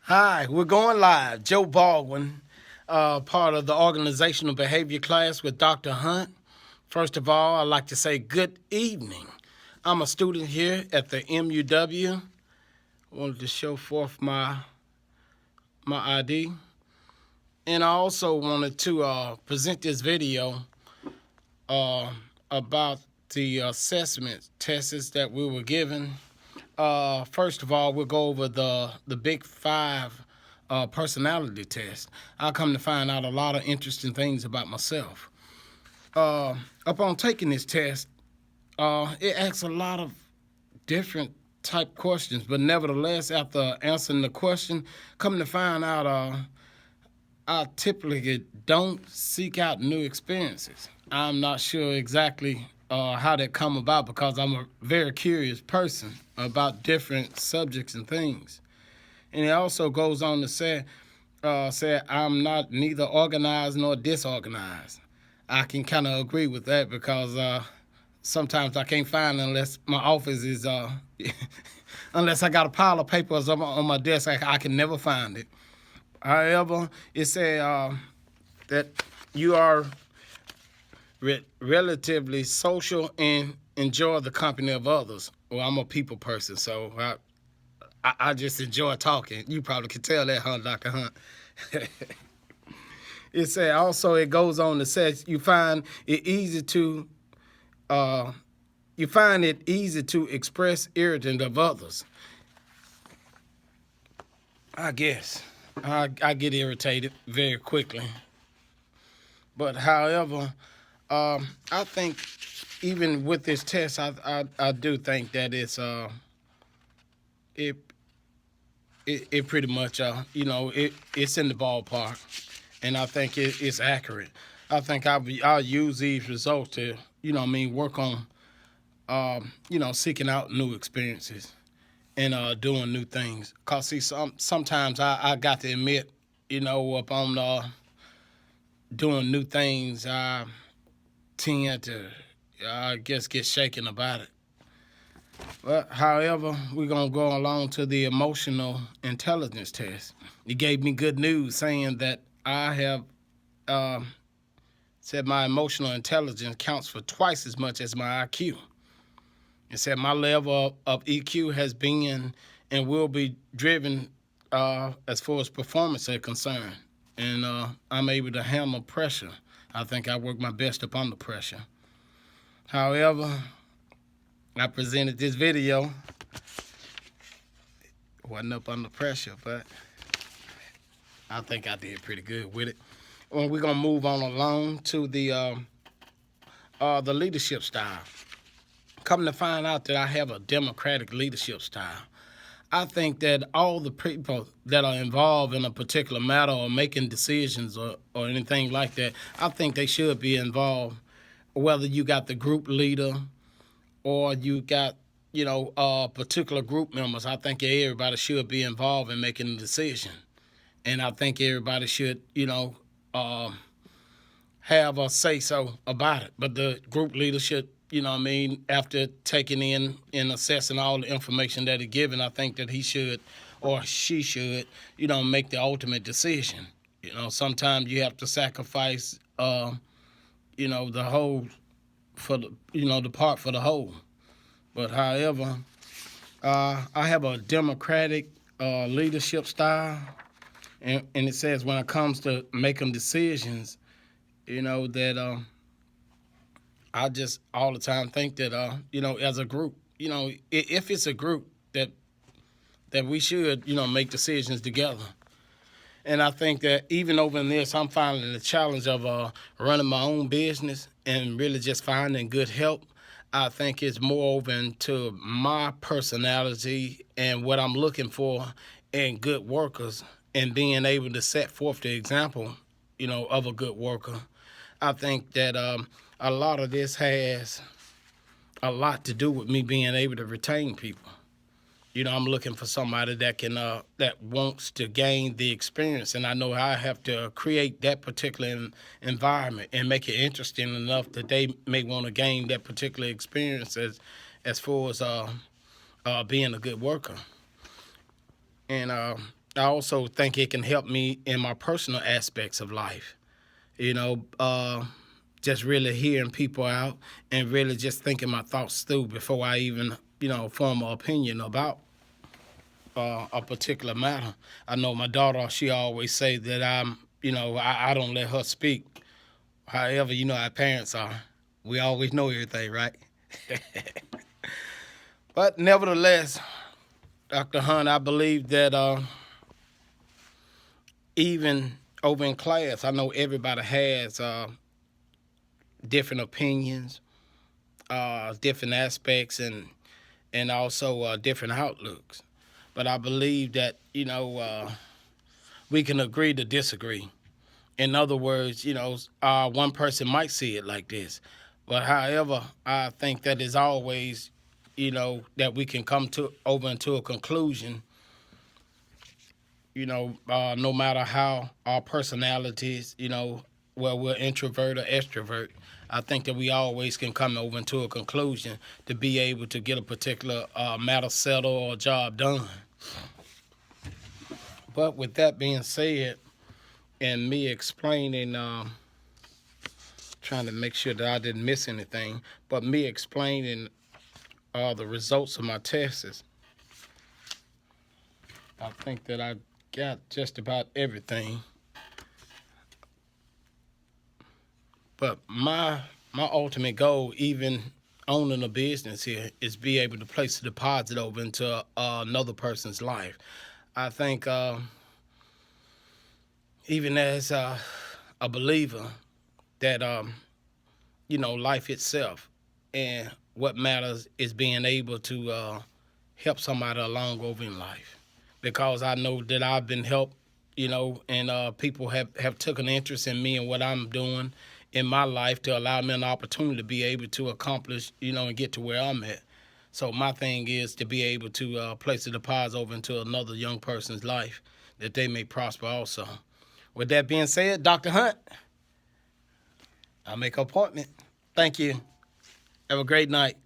Hi, we're going live. Joe Baldwin, part of the organizational behavior class with Dr. Hunt. First of all, I'd like to say good evening. I'm a student here at the MUW. Wanted to show forth my ID. And I also wanted to present this video uh, about the assessment tests that we were given. First of all, we'll go over the Big Five personality test. I come to find out a lot of interesting things about myself. Upon taking this test, it asks a lot of different type questions, but nevertheless, after answering the question, come to find out, I typically don't seek out new experiences. I'm not sure exactly how that come about because I'm a very curious person about different subjects and things. And it also goes on to say I'm not neither organized nor disorganized. I can kind of agree with that because sometimes I can't find unless my office is unless I got a pile of papers on my desk, I can never find it. However, it said that you are relatively social and enjoy the company of others. Well, I'm a people person, so I just enjoy talking. You probably can tell that, huh, Dr. Hunt? It said also it goes on to say uh, you find it easy to express irritant of others. I guess I get irritated very quickly, but however, I think even with this test, I do think that it it pretty much it's in the ballpark, and I think it's accurate. I think I'll use these results to work on seeking out new experiences and doing new things. Cause see sometimes I got to admit upon doing new things I tend to I guess get shaken about it. But however, we're gonna go along to the emotional intelligence test. It gave me good news saying that I have said my emotional intelligence counts for twice as much as my IQ. It said my level of EQ has been and will be driven as far as performance is concerned, and I'm able to handle pressure. I think I work my best up under pressure. However, I presented this video. Wasn't up under pressure, but I think I did pretty good with it. Well, we're gonna move on along to the leadership style. Come to find out that I have a democratic leadership style. I think that all the people that are involved in a particular matter or making decisions or anything like that, I think they should be involved. Whether you got the group leader or you got particular group members, I think everybody should be involved in making a decision, and I think everybody should have a say so about it. But the group leadership, after taking in and assessing all the information that is given, I think that he should or she should make the ultimate decision. Sometimes you have to sacrifice the whole for the part for the whole. But however, I have a democratic leadership style, and it says when it comes to making decisions, that I just all the time think that as a group, if it's a group that we should make decisions together. And I think that even over in this, I'm finding the challenge of running my own business and really just finding good help. I think it's more open to my personality and what I'm looking for in good workers and being able to set forth the example, of a good worker. I think that a lot of this has a lot to do with me being able to retain people. I'm looking for somebody that can that wants to gain the experience, and I know I have to create that particular environment and make it interesting enough that they may want to gain that particular experience as far as being a good worker. And I also think it can help me in my personal aspects of life. You know, just really hearing people out and really just thinking my thoughts through before I even, form an opinion about a particular matter. I know my daughter, she always say that I don't let her speak. However, you know how parents are. We always know everything, right? But nevertheless, Dr. Hunt, I believe that even over in class, I know everybody has different opinions, different aspects, and also different outlooks. But I believe that we can agree to disagree. In other words, one person might see it like this, but however, I think that is always, that we can come to over into a conclusion. No matter how our personalities, whether we're introvert or extrovert, I think that we always can come over into a conclusion to be able to get a particular matter settled or job done. But with that being said, and me explaining, trying to make sure that I didn't miss anything, but me explaining the results of my tests, I think that I got just about everything. But my ultimate goal, even owning a business here, is be able to place a deposit over into another person's life. I think even as a believer that life itself and what matters is being able to help somebody along over in life, because I know that I've been helped, and people have took an interest in me and what I'm doing in my life to allow me an opportunity to be able to accomplish, and get to where I'm at. So my thing is to be able to place a deposit over into another young person's life that they may prosper also. With that being said, Dr. Hunt, I'll make an appointment. Thank you. Have a great night.